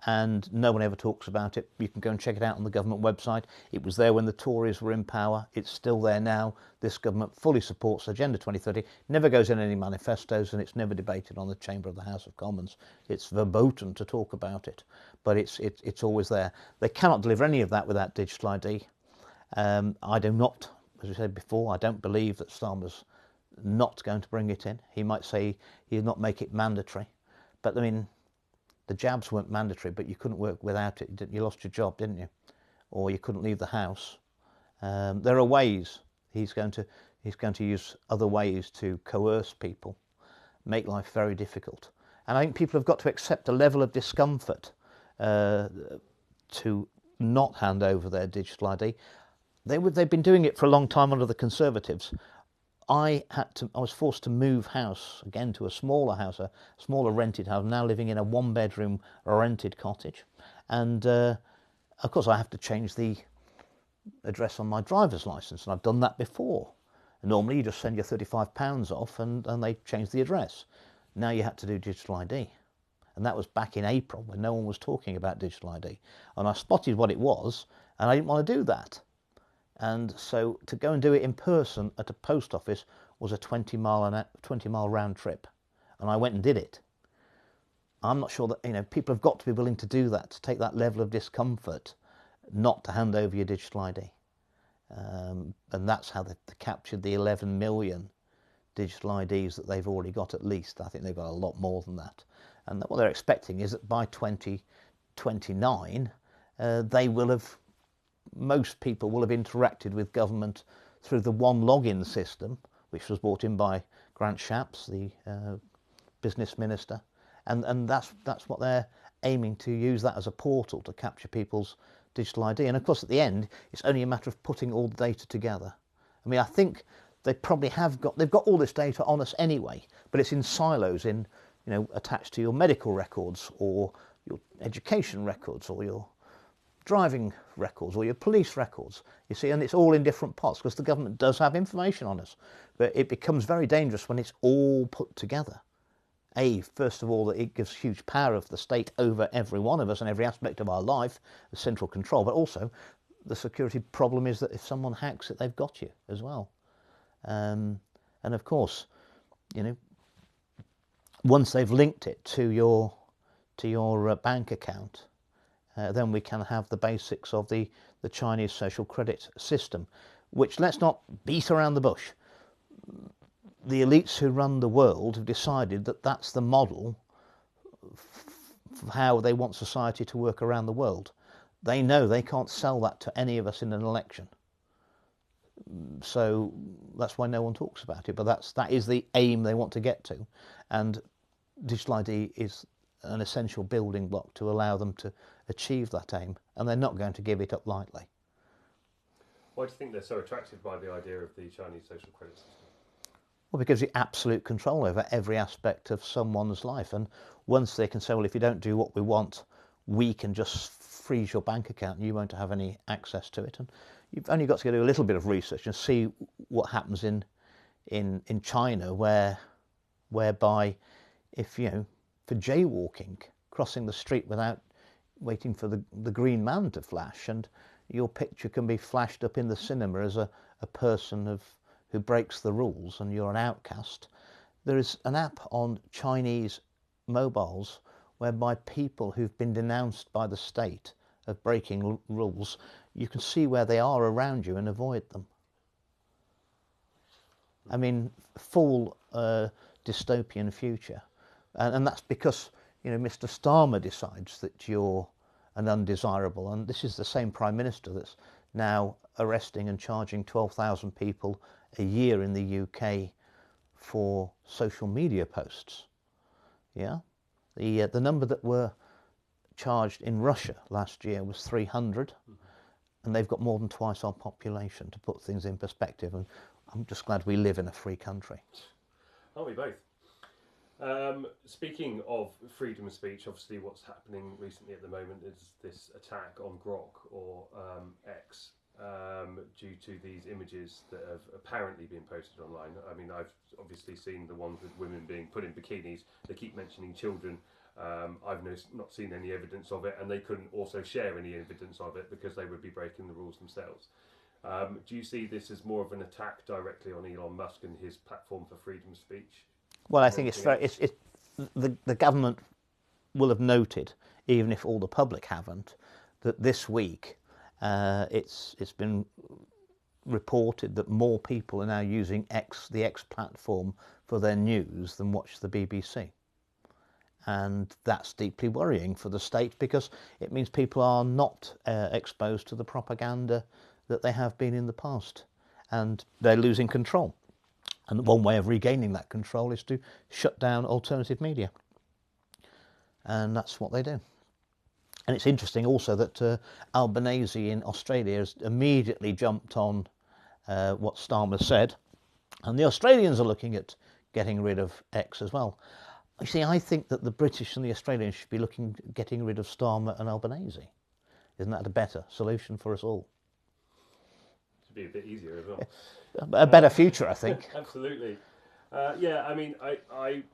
Speaker 2: And no one ever talks about it. You can go and check it out on the government website. It was there when the Tories were in power. It's still there now. This government fully supports Agenda 2030. Never goes in any manifestos, and it's never debated on the chamber of the House of Commons. It's verboten to talk about it, but it's always there. They cannot deliver any of that without digital ID. I do not, as we said before, I don't believe that Starmer's not going to bring it in. He might say he'll not make it mandatory, but I mean, the jabs weren't mandatory, but you couldn't work without it. You lost your job, didn't you? Or you couldn't leave the house. There are ways. He's going to use other ways to coerce people, make life very difficult. And I think people have got to accept a level of discomfort to not hand over their digital ID. They've been doing it for a long time under the Conservatives. I was forced to move house again to a smaller house, a smaller rented house. I'm now living in a one-bedroom rented cottage, and of course I have to change the address on my driver's license, and I've done that before. Normally you just send your £35 off and they change the address. Now you had to do digital ID, and that was back in April when no one was talking about digital ID, and I spotted what it was, and I didn't want to do that. And so to go and do it in person at a post office was a 20-mile round trip, and I went and did it. I'm not sure that people have got to be willing to do that, to take that level of discomfort, not to hand over your digital ID, and that's how they captured the 11 million digital IDs that they've already got. At least I think they've got a lot more than that, and what they're expecting is that by 2029 most people will have interacted with government through the one login system, which was brought in by Grant Shapps, the business minister, and that's what they're aiming to use, that as a portal to capture people's digital ID. And of course, at the end, it's only a matter of putting all the data together. I mean, I think they've got all this data on us anyway, but it's in silos, attached to your medical records or your education records or your driving records or your police records, you see, and it's all in different pots because the government does have information on us, but it becomes very dangerous when it's all put together. First of all, that it gives huge power of the state over every one of us and every aspect of our life, the central control, but also the security problem is that if someone hacks it, they've got you as well. And And of course, you know, once they've linked it to your bank account, then we can have the basics of the Chinese social credit system, which, let's not beat around the bush. The elites who run the world have decided that that's the model for how they want society to work around the world. They know they can't sell that to any of us in an election. So that's why no one talks about it. But that is the aim they want to get to. And digital ID is an essential building block to allow them to achieve that aim. And they're not going to give it up lightly.
Speaker 1: Why do you think they're so attracted by the idea of the Chinese social credit system?
Speaker 2: Well, because you absolute control over every aspect of someone's life. And once they can say, well, if you don't do what we want, we can just freeze your bank account and you won't have any access to it. And you've only got to do a little bit of research and see what happens in China, whereby if, for jaywalking, crossing the street without waiting for the green man to flash, and your picture can be flashed up in the cinema as a person who breaks the rules and you're an outcast. There is an app on Chinese mobiles whereby people who've been denounced by the state of breaking rules, you can see where they are around you and avoid them. I mean, full dystopian future. And that's because, Mr. Starmer decides that you're an undesirable. And this is the same Prime Minister that's now arresting and charging 12,000 people a year in the UK for social media posts. Yeah? The number that were charged in Russia last year was 300, and they've got more than twice our population, to put things in perspective. And I'm just glad we live in a free country.
Speaker 1: Aren't we both? Speaking of freedom of speech, obviously what's happening recently at the moment is this attack on Grok, or X, due to these images that have apparently been posted online. I mean, I've obviously seen the ones with women being put in bikinis. They keep mentioning children. I've not seen any evidence of it, and they couldn't also share any evidence of it because they would be breaking the rules themselves. Do you see this as more of an attack directly on Elon Musk and his platform for freedom of speech?
Speaker 2: Well, I think the government will have noted, even if all the public haven't, that this week it's been reported that more people are now using the X platform for their news than watch the BBC. And that's deeply worrying for the state, because it means people are not exposed to the propaganda that they have been in the past, and they're losing control. And one way of regaining that control is to shut down alternative media. And that's what they do. And it's interesting also that Albanese in Australia has immediately jumped on what Starmer said. And the Australians are looking at getting rid of X as well. You see, I think that the British and the Australians should be looking at getting rid of Starmer and Albanese. Isn't that a better solution for us all?
Speaker 1: Should be a bit easier as well.
Speaker 2: A better future, I think.
Speaker 1: Absolutely. Yeah, I mean, I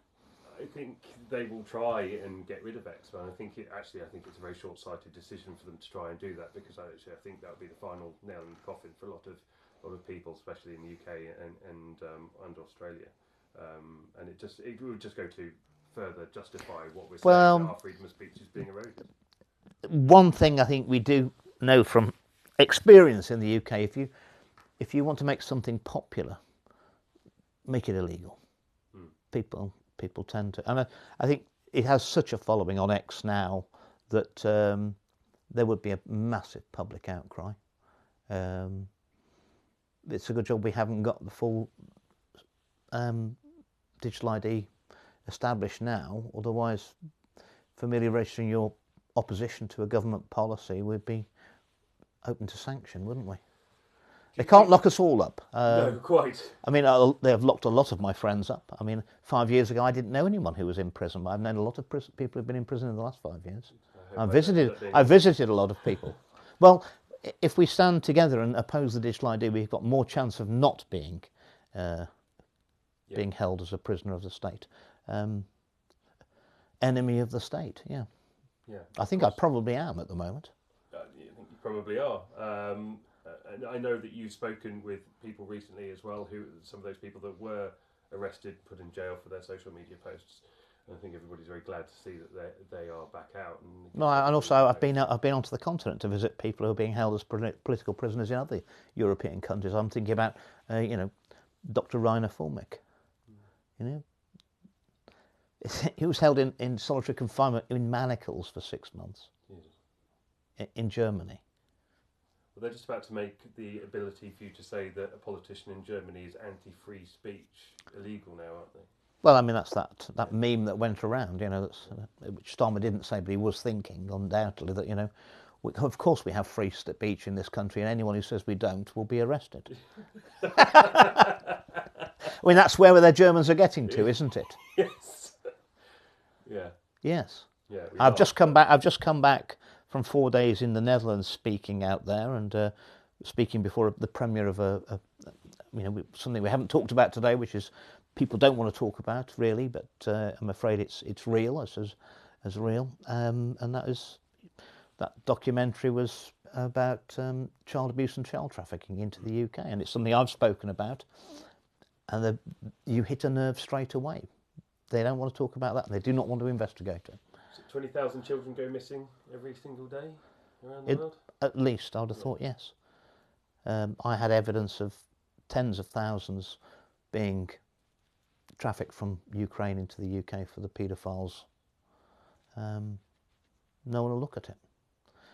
Speaker 1: think they will try and get rid of X, but I think it's a very short-sighted decision for them to try and do that, because I think that would be the final nail in the coffin for a lot of people, especially in the UK and Australia. And it would just go to further justify what we're saying, that our freedom of speech is being eroded.
Speaker 2: One thing I think we do know from experience in the UK, if you want to make something popular, make it illegal. People tend to, and I think it has such a following on X now that there would be a massive public outcry. It's a good job we haven't got the full digital ID established now, otherwise familiar registering your opposition to a government policy would be open to sanction, wouldn't we? They can't lock us all up.
Speaker 1: No, quite.
Speaker 2: I mean, they have locked a lot of my friends up. I mean, 5 years ago I didn't know anyone who was in prison, but I've known a lot of people who've been in prison in the last 5 years. I visited a lot of people. Well, if we stand together and oppose the digital ID, we've got more chance of not being held as a prisoner of the state. Enemy of the state, yeah. I think I probably am at the moment.
Speaker 1: I think you probably are. And I know that you've spoken with people recently as well, who some of those people that were arrested, put in jail for their social media posts. And I think everybody's very glad to see that they are back out.
Speaker 2: No, and also I've been onto the continent to visit people who are being held as political prisoners in other European countries. I'm thinking about, Dr. Rainer Fulmick. You know, he was held in solitary confinement in manacles for 6 months in Germany.
Speaker 1: Well, they're just about to make the ability for you to say that a politician in Germany is anti-free speech illegal now, aren't they?
Speaker 2: Well, I mean, that's that meme that went around, which Starmer didn't say, but he was thinking, undoubtedly, that, of course we have free speech in this country, and anyone who says we don't will be arrested. I mean, that's where the Germans are getting to, isn't it?
Speaker 1: Yes. Yeah.
Speaker 2: Yes.
Speaker 1: Yeah.
Speaker 2: I've just come back from 4 days in the Netherlands, speaking out there and speaking before the premiere of something we haven't talked about today, which is people don't want to talk about really, but I'm afraid it's real as real, and that documentary was about child abuse and child trafficking into the UK, and it's something I've spoken about, and you hit a nerve straight away. They don't want to talk about that. They do not want to investigate it.
Speaker 1: 20,000 children go missing every single day around the world?
Speaker 2: At least, I would have thought, yes. I had evidence of tens of thousands being trafficked from Ukraine into the UK for the paedophiles. No one will look at it.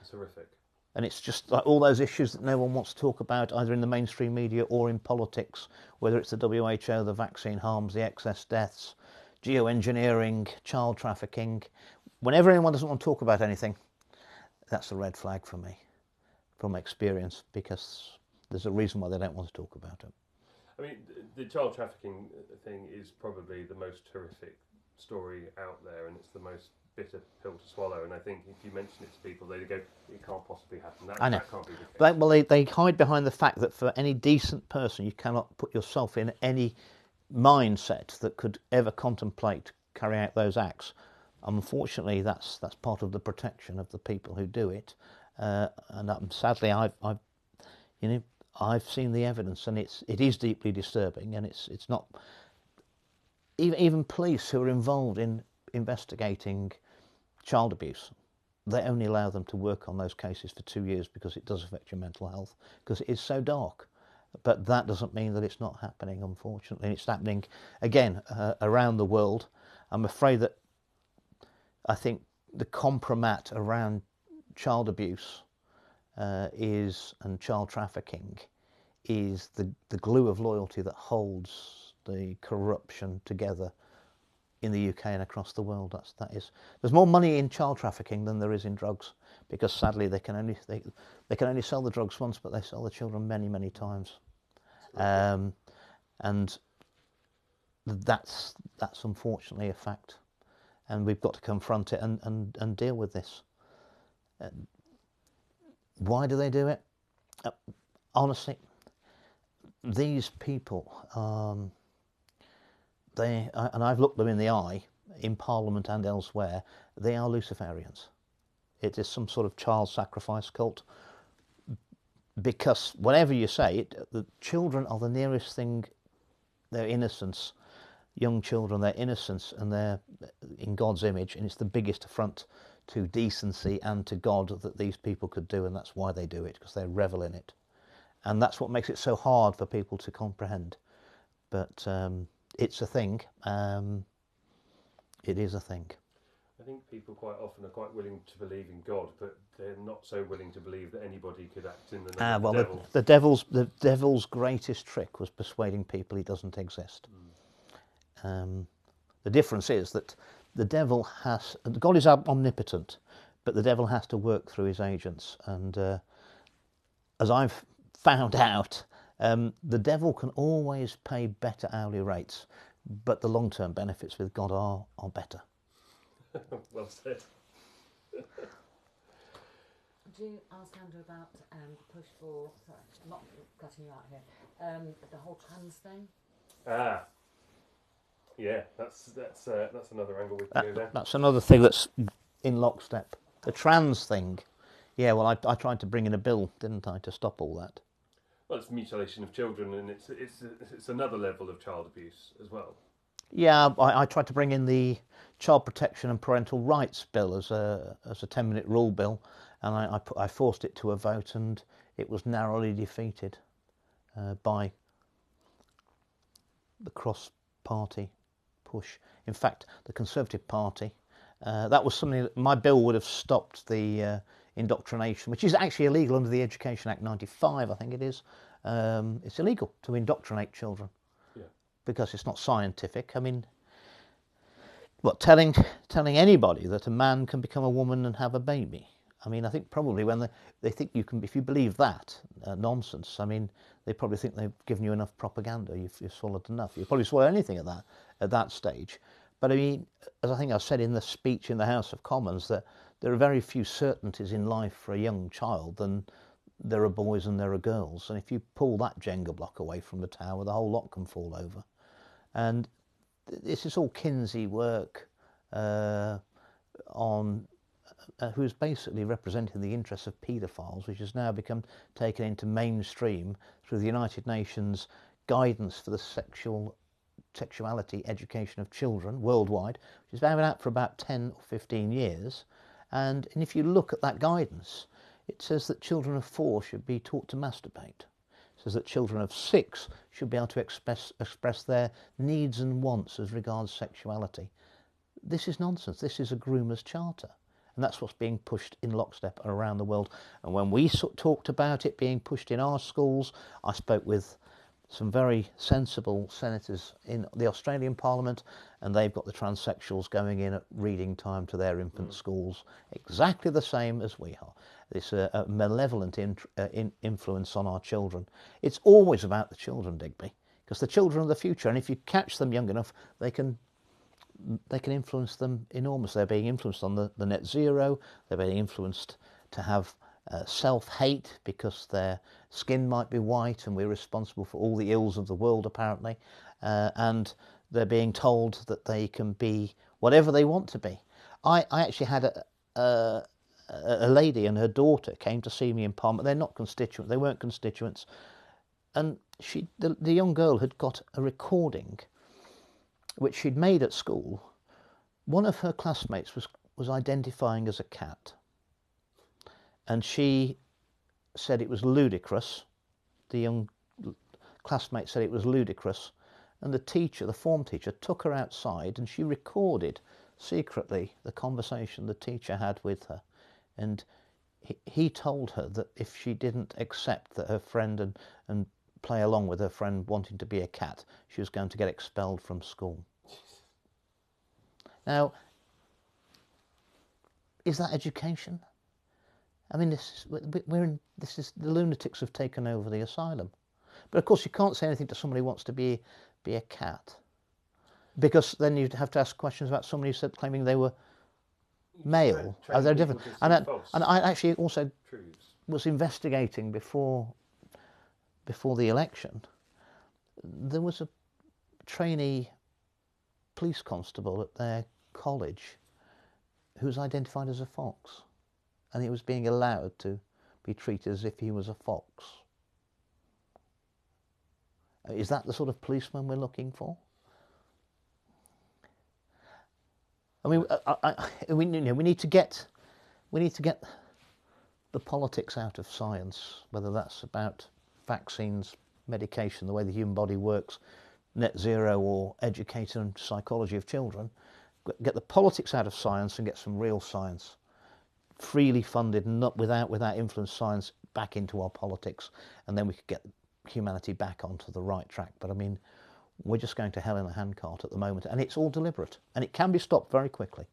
Speaker 1: It's horrific.
Speaker 2: And it's just like all those issues that no one wants to talk about, either in the mainstream media or in politics, whether it's the WHO, the vaccine harms, the excess deaths, geoengineering, child trafficking. Whenever anyone doesn't want to talk about anything, that's a red flag for me, from experience, because there's a reason why they don't want to talk about it.
Speaker 1: I mean, the child trafficking thing is probably the most horrific story out there, and it's the most bitter pill to swallow. And I think if you mention it to people, they go, "It can't possibly happen. That can't be the case."
Speaker 2: They hide behind the fact that for any decent person, you cannot put yourself in any mindset that could ever contemplate carrying out those acts. Unfortunately, that's part of the protection of the people who do it, and sadly, I've seen the evidence, and it is deeply disturbing, and it's not even police who are involved in investigating child abuse. They only allow them to work on those cases for 2 years because it does affect your mental health, because it is so dark. But that doesn't mean that it's not happening, unfortunately. It's happening, again, around the world. I'm afraid that I think the compromat around child abuse and child trafficking is the glue of loyalty that holds the corruption together in the UK and across the world. There's more money in child trafficking than there is in drugs, because sadly they can only sell the drugs once, but they sell the children many times, and that's unfortunately a fact, and we've got to confront it and deal with this. Why do they do it? Honestly, these people, and I've looked them in the eye in Parliament and elsewhere, they are Luciferians. It is some sort of child sacrifice cult, because whatever you say, the children are the nearest thing, their innocence, young children, their innocence, and they're in God's image, and it's the biggest affront to decency and to God that these people could do, and that's why they do it, because they revel in it. And that's what makes it so hard for people to comprehend. But it's a thing. It is a thing.
Speaker 1: I think people quite often are quite willing to believe in God, but they're not so willing to believe that anybody could act in the name of the devil.
Speaker 2: The devil's greatest trick was persuading people he doesn't exist. The difference is that God is omnipotent, but the devil has to work through his agents. And as I've found out, the devil can always pay better hourly rates, but the long-term benefits with God are better.
Speaker 1: Well said.
Speaker 3: Could you ask Andrew about the push for, sorry, I'm not cutting you out here, the whole trans thing?
Speaker 1: Yeah, that's another angle we can go there.
Speaker 2: That's another thing that's in lockstep. The trans thing Yeah, well, I tried to bring in a bill, didn't I, to stop all that.
Speaker 1: Well, it's mutilation of children, and it's another level of child abuse as well.
Speaker 2: Yeah, I tried to bring in the Child Protection and Parental Rights Bill as a 10-minute rule bill, and I forced it to a vote, and it was narrowly defeated by the cross-party push. In fact, the Conservative Party, that was something that my bill would have stopped the indoctrination, which is actually illegal under the Education Act 95, I think it is. It's illegal to indoctrinate children.
Speaker 1: Yeah.
Speaker 2: Because it's not scientific. I mean, what, telling anybody that a man can become a woman and have a baby? I mean, I think probably when they think you can, if you believe that nonsense, I mean, they probably think they've given you enough propaganda. You've swallowed enough. You probably swallow anything at that stage. But I mean, as I think I said in the speech in the House of Commons, that there are very few certainties in life for a young child than there are boys and there are girls. And if you pull that Jenga block away from the tower, the whole lot can fall over. And this is all Kinsey work on who's basically representing the interests of paedophiles, which has now become taken into mainstream through the United Nations guidance for the sexuality education of children worldwide, which has been out for about 10 or 15 years. And if you look at that guidance, it says that children of 4 should be taught to masturbate. It says that children of 6 should be able to express their needs and wants as regards sexuality. This is nonsense. This is a groomer's charter. And that's what's being pushed in lockstep around the world. And when we talked about it being pushed in our schools, I spoke with some very sensible senators in the Australian Parliament, and they've got the transsexuals going in at reading time to their infant schools, exactly the same as we are. It's a malevolent influence on our children. It's always about the children, Digby, because the children are the future, and if you catch them young enough, they can influence them enormously. They're being influenced on the net zero. They're being influenced to have self-hate because their skin might be white and we're responsible for all the ills of the world, apparently. And they're being told that they can be whatever they want to be. I actually had a lady and her daughter came to see me in Parliament. They're not constituent. They weren't constituents. And the young girl had got a recording which she'd made at school. One of her classmates was identifying as a cat. And she said it was ludicrous. The young classmate said it was ludicrous. And the teacher, the form teacher, took her outside and she recorded secretly the conversation the teacher had with her. And he told her that if she didn't accept that her friend and play along with her friend wanting to be a cat, she was going to get expelled from school. Now, is that education? I mean, the lunatics have taken over the asylum. But of course you can't say anything to somebody who wants to be a cat, because then you'd have to ask questions about somebody who said claiming they were male. Are they different? And I actually also was investigating before the election. There was a trainee police constable at their college who was identified as a fox, and he was being allowed to be treated as if he was a fox. Is that the sort of policeman we're looking for? I mean, we need to get the politics out of science, whether that's about vaccines, medication, the way the human body works, net zero, or education and psychology of children. Get the politics out of science and get some real science, freely funded, not without influence science, back into our politics, and then we could get humanity back onto the right track. But I mean, we're just going to hell in a handcart at the moment, and it's all deliberate, and it can be stopped very quickly.